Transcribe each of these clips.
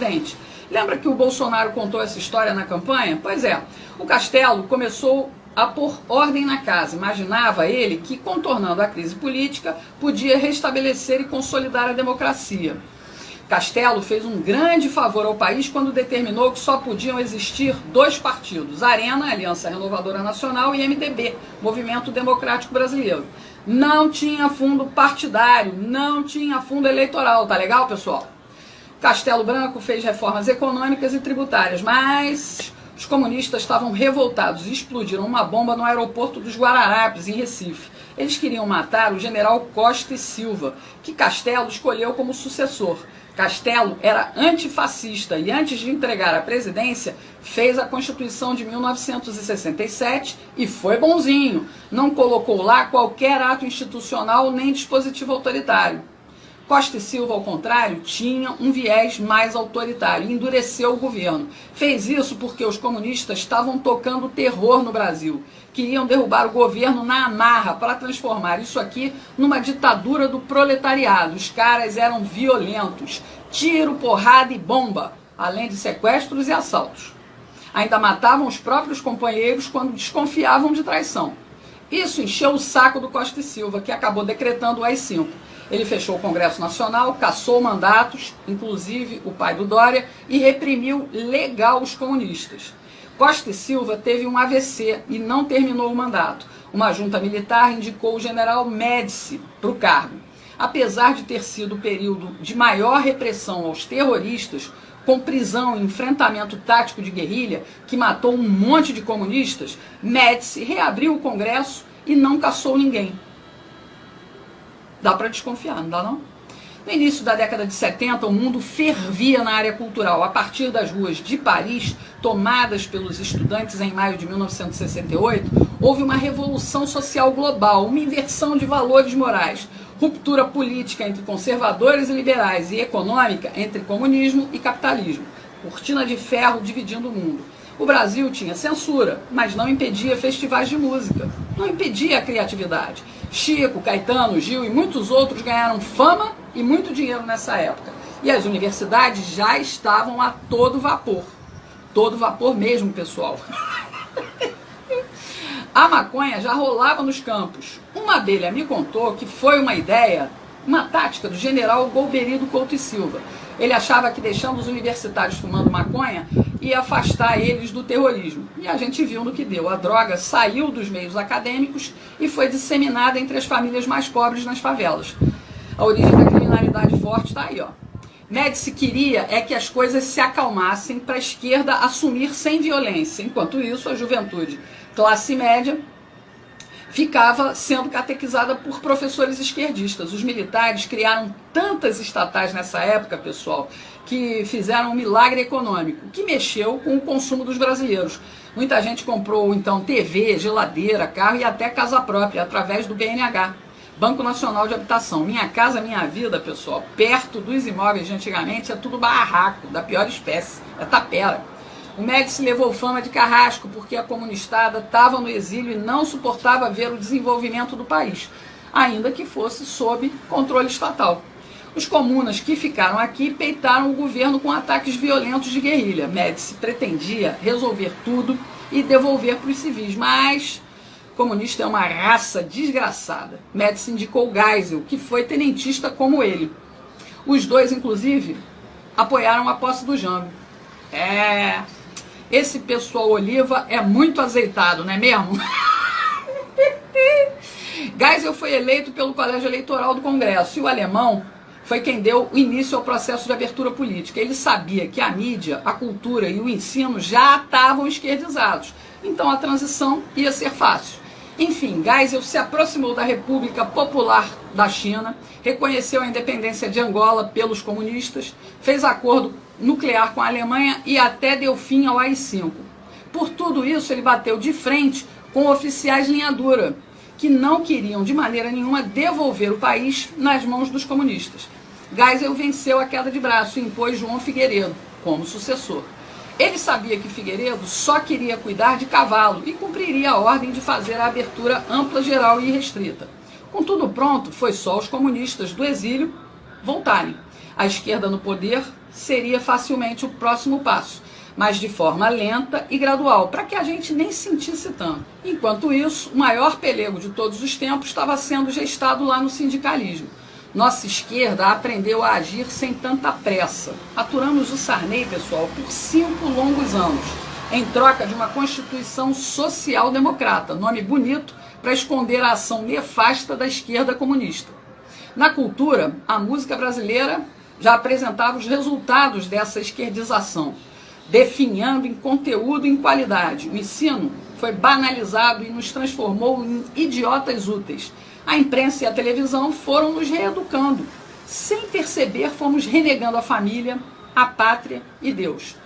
presidente. Lembra que o Bolsonaro contou essa história na campanha? Pois é, o Castelo começou a pôr ordem na casa. Imaginava ele que, contornando a crise política, podia restabelecer e consolidar a democracia. Castelo fez um grande favor ao país quando determinou que só podiam existir dois partidos, Arena, Aliança Renovadora Nacional, e MDB, Movimento Democrático Brasileiro. Não tinha fundo partidário, não tinha fundo eleitoral, tá legal, pessoal? Castelo Branco fez reformas econômicas e tributárias, mas os comunistas estavam revoltados e explodiram uma bomba no aeroporto dos Guararapes, em Recife. Eles queriam matar o general Costa e Silva, que Castelo escolheu como sucessor. Castelo era antifascista e, antes de entregar a presidência, fez a Constituição de 1967 e foi bonzinho. Não colocou lá qualquer ato institucional nem dispositivo autoritário. Costa e Silva, ao contrário, tinha um viés mais autoritário e endureceu o governo. Fez isso porque os comunistas estavam tocando terror no Brasil. Queriam derrubar o governo na amarra para transformar isso aqui numa ditadura do proletariado. Os caras eram violentos. Tiro, porrada e bomba, além de sequestros e assaltos. Ainda matavam os próprios companheiros quando desconfiavam de traição. Isso encheu o saco do Costa e Silva, que acabou decretando o AI-5. Ele fechou o Congresso Nacional, cassou mandatos, inclusive o pai do Dória, e reprimiu legal os comunistas. Costa e Silva teve um AVC e não terminou o mandato. Uma junta militar indicou o general Médici para o cargo. Apesar de ter sido o período de maior repressão aos terroristas, com prisão e enfrentamento tático de guerrilha, que matou um monte de comunistas, Médici reabriu o Congresso e não cassou ninguém. Dá para desconfiar, não dá não? No início da década de 70, o mundo fervia na área cultural. A partir das ruas de Paris, tomadas pelos estudantes em maio de 1968, houve uma revolução social global, uma inversão de valores morais, ruptura política entre conservadores e liberais e econômica entre comunismo e capitalismo. Cortina de ferro dividindo o mundo. O Brasil tinha censura, mas não impedia festivais de música, não impedia a criatividade. Chico, Caetano, Gil e muitos outros ganharam fama e muito dinheiro nessa época. E as universidades já estavam a todo vapor. Todo vapor mesmo, pessoal. A maconha já rolava nos campos. Uma abelha me contou que foi uma ideia, uma tática do general Golbery Couto e Silva. Ele achava que deixando os universitários fumando maconha ia afastar eles do terrorismo. E a gente viu no que deu. A droga saiu dos meios acadêmicos e foi disseminada entre as famílias mais pobres nas favelas. A origem da criminalidade forte está aí, ó. Médici queria que as coisas se acalmassem para a esquerda assumir sem violência. Enquanto isso, a juventude classe média ficava sendo catequizada por professores esquerdistas. Os militares criaram tantas estatais nessa época, pessoal, que fizeram um milagre econômico, que mexeu com o consumo dos brasileiros. Muita gente comprou, então, TV, geladeira, carro e até casa própria, através do BNH, Banco Nacional de Habitação. Minha Casa Minha Vida, pessoal, perto dos imóveis de antigamente, é tudo barraco, da pior espécie, é tapera. O Médici levou fama de carrasco porque a comunistada estava no exílio e não suportava ver o desenvolvimento do país, ainda que fosse sob controle estatal. Os comunas que ficaram aqui peitaram o governo com ataques violentos de guerrilha. Médici pretendia resolver tudo e devolver para os civis, mas o comunista é uma raça desgraçada. Médici indicou Geisel, que foi tenentista como ele. Os dois, inclusive, apoiaram a posse do Jango. Esse pessoal Oliva é muito azeitado, não é mesmo? Geisel foi eleito pelo Colégio Eleitoral do Congresso e o alemão foi quem deu o início ao processo de abertura política. Ele sabia que a mídia, a cultura e o ensino já estavam esquerdizados, então a transição ia ser fácil. Enfim, Geisel se aproximou da República Popular da China, reconheceu a independência de Angola pelos comunistas, fez acordo nuclear com a Alemanha e até deu fim ao AI-5. Por tudo isso, ele bateu de frente com oficiais linha dura, que não queriam de maneira nenhuma devolver o país nas mãos dos comunistas. Geisel venceu a queda de braço e impôs João Figueiredo como sucessor. Ele sabia que Figueiredo só queria cuidar de cavalo e cumpriria a ordem de fazer a abertura ampla, geral e irrestrita. Com tudo pronto, foi só os comunistas do exílio voltarem. A esquerda no poder seria facilmente o próximo passo, mas de forma lenta e gradual, para que a gente nem sentisse tanto. Enquanto isso, o maior pelego de todos os tempos estava sendo gestado lá no sindicalismo. Nossa esquerda aprendeu a agir sem tanta pressa. Aturamos o Sarney, pessoal, por 5 longos anos, em troca de uma Constituição social-democrata, nome bonito para esconder a ação nefasta da esquerda comunista. Na cultura, a música brasileira já apresentava os resultados dessa esquerdização, definhando em conteúdo e em qualidade. O ensino foi banalizado e nos transformou em idiotas úteis. A imprensa e a televisão foram nos reeducando. Sem perceber, fomos renegando a família, a pátria e Deus.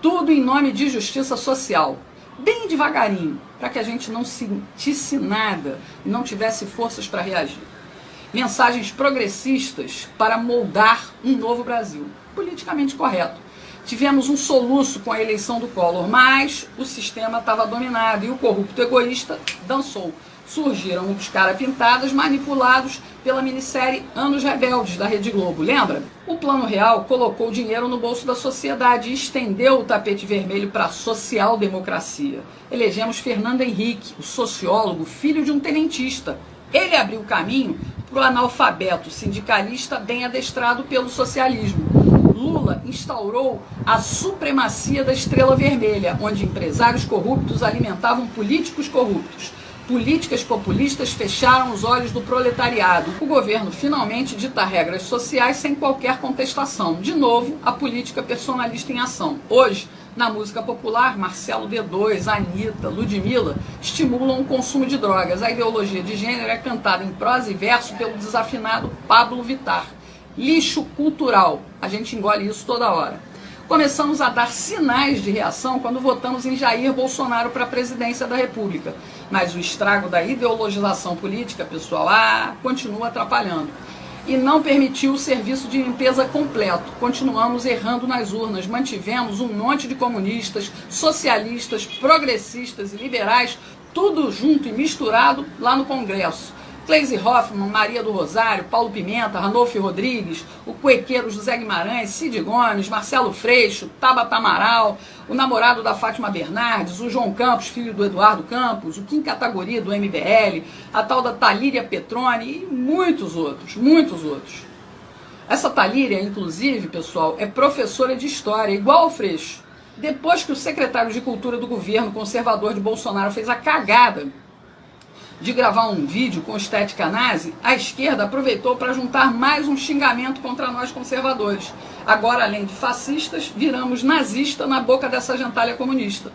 Tudo em nome de justiça social. Bem devagarinho, para que a gente não sentisse nada e não tivesse forças para reagir. Mensagens progressistas para moldar um novo Brasil. Politicamente correto. Tivemos um soluço com a eleição do Collor, mas o sistema estava dominado e o corrupto egoísta dançou. Surgiram os caras pintados manipulados pela minissérie Anos Rebeldes da Rede Globo, lembra? O Plano Real colocou dinheiro no bolso da sociedade e estendeu o tapete vermelho para a social-democracia. Elegemos Fernando Henrique, o sociólogo, filho de um tenentista. Ele abriu o caminho para o analfabeto sindicalista bem adestrado pelo socialismo. Lula instaurou a supremacia da estrela vermelha, onde empresários corruptos alimentavam políticos corruptos. Políticas populistas fecharam os olhos do proletariado. O governo finalmente dita regras sociais sem qualquer contestação. De novo, a política personalista em ação. Hoje, na música popular, Marcelo D2, Anitta, Ludmilla estimulam o consumo de drogas. A ideologia de gênero é cantada em prosa e verso pelo desafinado Pablo Vittar. Lixo cultural. A gente engole isso toda hora. Começamos a dar sinais de reação quando votamos em Jair Bolsonaro para a presidência da República. Mas o estrago da ideologização política, pessoal, continua atrapalhando. E não permitiu o serviço de limpeza completo. Continuamos errando nas urnas. Mantivemos um monte de comunistas, socialistas, progressistas e liberais, tudo junto e misturado lá no Congresso. Gleisi Hoffmann, Maria do Rosário, Paulo Pimenta, Ranolfo Rodrigues, o cuequeiro José Guimarães, Cid Gomes, Marcelo Freixo, Tabata Amaral, o namorado da Fátima Bernardes, o João Campos, filho do Eduardo Campos, o Kim Kataguiri do MBL, a tal da Talíria Petroni e muitos outros, muitos outros. Essa Talíria, inclusive, pessoal, é professora de história, igual ao Freixo. Depois que o secretário de Cultura do governo conservador de Bolsonaro fez a cagada de gravar um vídeo com estética nazi, a esquerda aproveitou para juntar mais um xingamento contra nós conservadores. Agora, além de fascistas, viramos nazista na boca dessa gentalha comunista.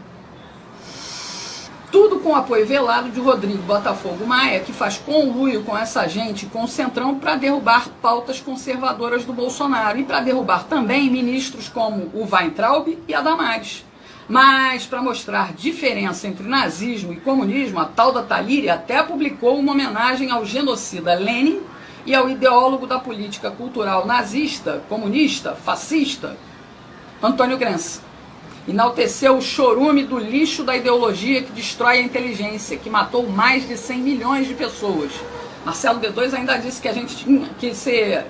Tudo com o apoio velado de Rodrigo Botafogo Maia, que faz conluio com essa gente, com o Centrão, para derrubar pautas conservadoras do Bolsonaro e para derrubar também ministros como o Weintraub e a Damares. Mas, para mostrar diferença entre nazismo e comunismo, a tal da Talíria até publicou uma homenagem ao genocida Lenin e ao ideólogo da política cultural nazista, comunista, fascista, Antônio Gramsci. Enalteceu o chorume do lixo da ideologia que destrói a inteligência, que matou mais de 100 milhões de pessoas. Marcelo D2 ainda disse que a gente tinha que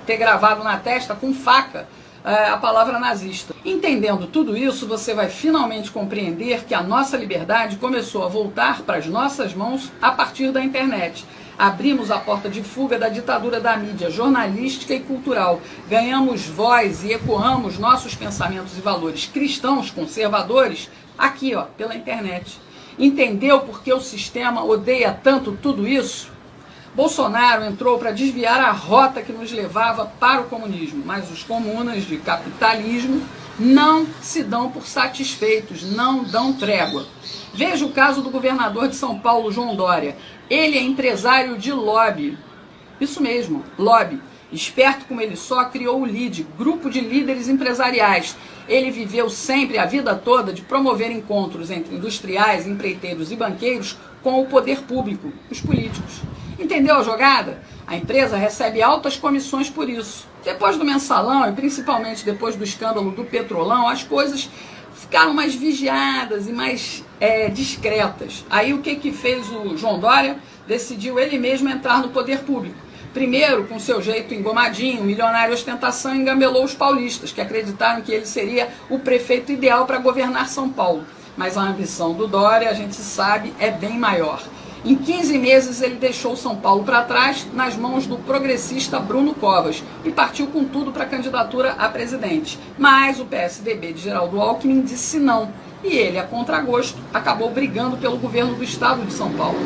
ter gravado na testa com faca a palavra nazista. Entendendo tudo isso, você vai finalmente compreender que a nossa liberdade começou a voltar para as nossas mãos a partir da internet. Abrimos a porta de fuga da ditadura da mídia jornalística e cultural. Ganhamos voz e ecoamos nossos pensamentos e valores cristãos, conservadores, aqui, pela internet. Entendeu por que o sistema odeia tanto tudo isso? Bolsonaro entrou para desviar a rota que nos levava para o comunismo, mas os comunas de capitalismo não se dão por satisfeitos, não dão trégua. Veja o caso do governador de São Paulo, João Dória. Ele é empresário de lobby. Isso mesmo, lobby. Esperto como ele só, criou o LIDE, Grupo de Líderes Empresariais. Ele viveu sempre, a vida toda, de promover encontros entre industriais, empreiteiros e banqueiros com o poder público, os políticos. Entendeu a jogada? A empresa recebe altas comissões por isso. Depois do mensalão, e principalmente depois do escândalo do Petrolão, as coisas ficaram mais vigiadas e mais discretas. Aí o que fez o João Dória? Decidiu ele mesmo entrar no poder público. Primeiro, com seu jeito engomadinho, milionário ostentação, engambelou os paulistas, que acreditaram que ele seria o prefeito ideal para governar São Paulo. Mas a ambição do Dória, a gente sabe, é bem maior. Em 15 meses, ele deixou São Paulo para trás, nas mãos do progressista Bruno Covas, e partiu com tudo para a candidatura a presidente. Mas o PSDB de Geraldo Alckmin disse não, e ele, a contragosto, acabou brigando pelo governo do estado de São Paulo.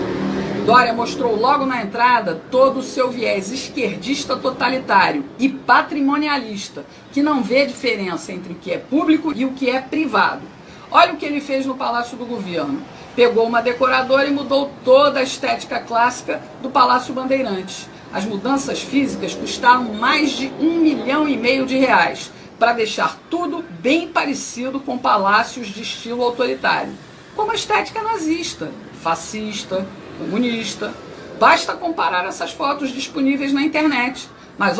Dória mostrou logo na entrada todo o seu viés esquerdista totalitário e patrimonialista, que não vê diferença entre o que é público e o que é privado. Olha o que ele fez no Palácio do Governo. Pegou uma decoradora e mudou toda a estética clássica do Palácio Bandeirantes. As mudanças físicas custaram mais de R$1,5 milhão, para deixar tudo bem parecido com palácios de estilo autoritário, como a estética nazista, fascista, comunista. Basta comparar essas fotos disponíveis na internet. Mas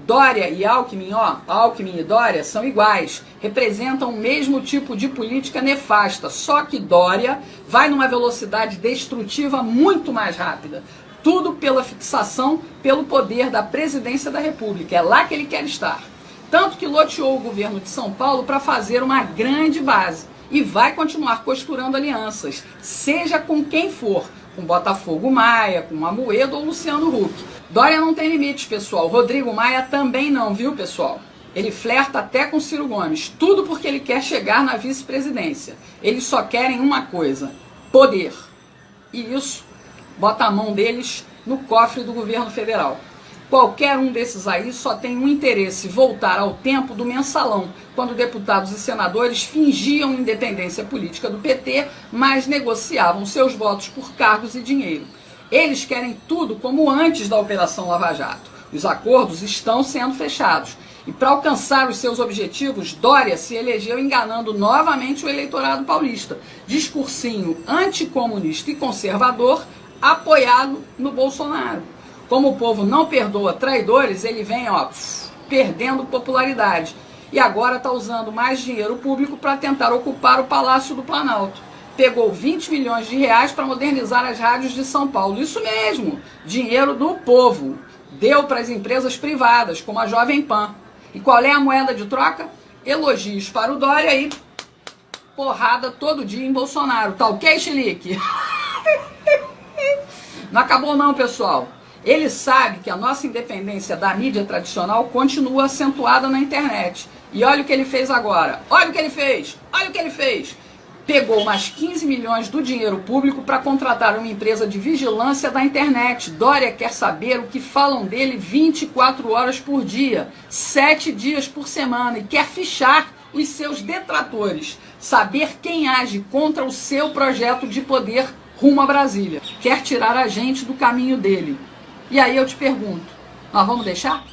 Dória e Alckmin, Alckmin e Dória são iguais, representam o mesmo tipo de política nefasta, só que Dória vai numa velocidade destrutiva muito mais rápida. Tudo pela fixação pelo poder da presidência da República, é lá que ele quer estar. Tanto que loteou o governo de São Paulo para fazer uma grande base e vai continuar costurando alianças, seja com quem for, com Botafogo Maia, com Amoedo ou Luciano Huck. Dória não tem limites, pessoal. Rodrigo Maia também não, viu, pessoal? Ele flerta até com Ciro Gomes, tudo porque ele quer chegar na vice-presidência. Eles só querem uma coisa: poder. E isso bota a mão deles no cofre do governo federal. Qualquer um desses aí só tem um interesse: voltar ao tempo do mensalão, quando deputados e senadores fingiam independência política do PT, mas negociavam seus votos por cargos e dinheiro. Eles querem tudo como antes da Operação Lava Jato. Os acordos estão sendo fechados. E para alcançar os seus objetivos, Dória se elegeu enganando novamente o eleitorado paulista. Discursinho anticomunista e conservador, apoiado no Bolsonaro. Como o povo não perdoa traidores, ele vem perdendo popularidade. E agora está usando mais dinheiro público para tentar ocupar o Palácio do Planalto. Pegou R$20 milhões para modernizar as rádios de São Paulo. Isso mesmo, dinheiro do povo. Deu para as empresas privadas, como a Jovem Pan. E qual é a moeda de troca? Elogios para o Dória e porrada todo dia em Bolsonaro. Tá ok, Chilique? Não acabou não, pessoal. Ele sabe que a nossa independência da mídia tradicional continua acentuada na internet. E olha o que ele fez agora. Olha o que ele fez. Olha o que ele fez. Pegou mais 15 milhões do dinheiro público para contratar uma empresa de vigilância da internet. Dória quer saber o que falam dele 24 horas por dia, 7 dias por semana, e quer fichar os seus detratores. Saber quem age contra o seu projeto de poder rumo a Brasília. Quer tirar a gente do caminho dele. E aí eu te pergunto, nós vamos deixar?